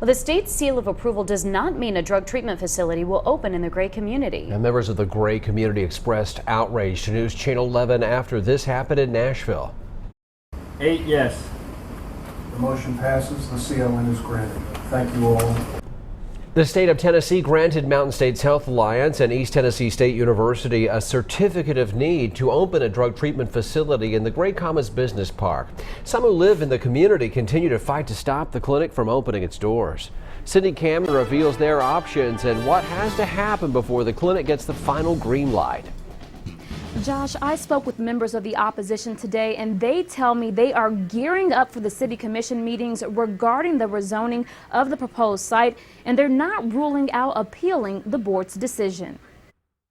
Well, the state's seal of approval does not mean a drug treatment facility will open in the Gray community. And members of the Gray community expressed outrage to News Channel 11 after this happened in Nashville. 8 yes. The motion passes. The CON is granted. Thank you all. The state of Tennessee granted Mountain States Health Alliance and East Tennessee State University a certificate of need to open a drug treatment facility in the Gray Commons Business Park. Some who live in the community continue to fight to stop the clinic from opening its doors. Cindy Cameron reveals their options and what has to happen before the clinic gets the final green light. Josh, I spoke with members of the opposition today, and they tell me they are gearing up for the city commission meetings regarding the rezoning of the proposed site, and they're not ruling out appealing the board's decision.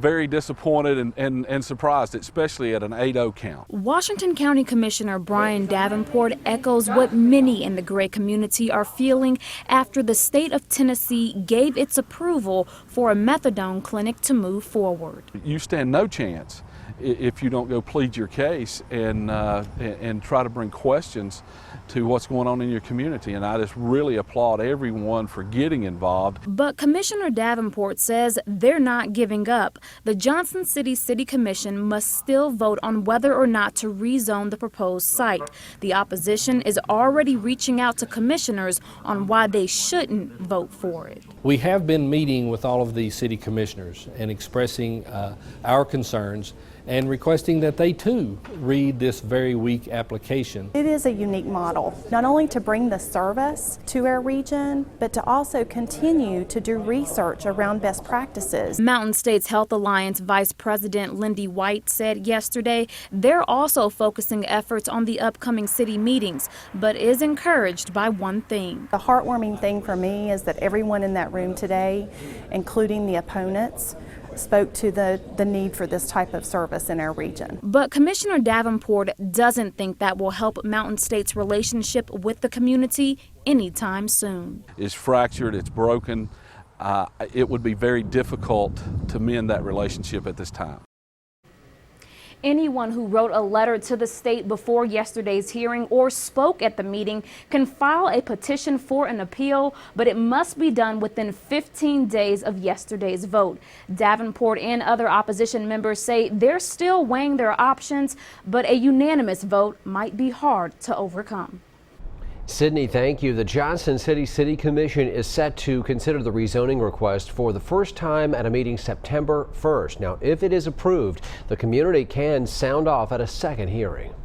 Very disappointed and surprised, especially at an 8-0 count. Washington County Commissioner Brian Davenport echoes what many in the Gray community are feeling after the state of Tennessee gave its approval for a methadone clinic to move forward. You stand no chance if you don't go plead your case and try to bring questions to what's going on in your community. And I just really applaud everyone for getting involved. But Commissioner Davenport says they're not giving up. The Johnson City Commission must still vote on whether or not to rezone the proposed site. The opposition is already reaching out to commissioners on why they shouldn't vote for it. We have been meeting with all of the city commissioners and expressing our concerns and requesting that they too read this very weak application. It is a unique model, not only to bring the service to our region, but to also continue to do research around best practices. Mountain States Health Alliance Vice President Lindy White said yesterday they're also focusing efforts on the upcoming city meetings, but is encouraged by one thing. The heartwarming thing for me is that everyone in that room today, including the opponents, spoke to the need for this type of service in our region. But Commissioner Davenport doesn't think that will help Mountain State's relationship with the community anytime soon. It's fractured, it's broken. It would be very difficult to mend that relationship at this time. Anyone who wrote a letter to the state before yesterday's hearing or spoke at the meeting can file a petition for an appeal, but it must be done within 15 days of yesterday's vote. Davenport and other opposition members say they're still weighing their options, but a unanimous vote might be hard to overcome. Sydney, thank you. The Johnson City Commission is set to consider the rezoning request for the first time at a meeting September 1st. Now, if it is approved, the community can sound off at a second hearing.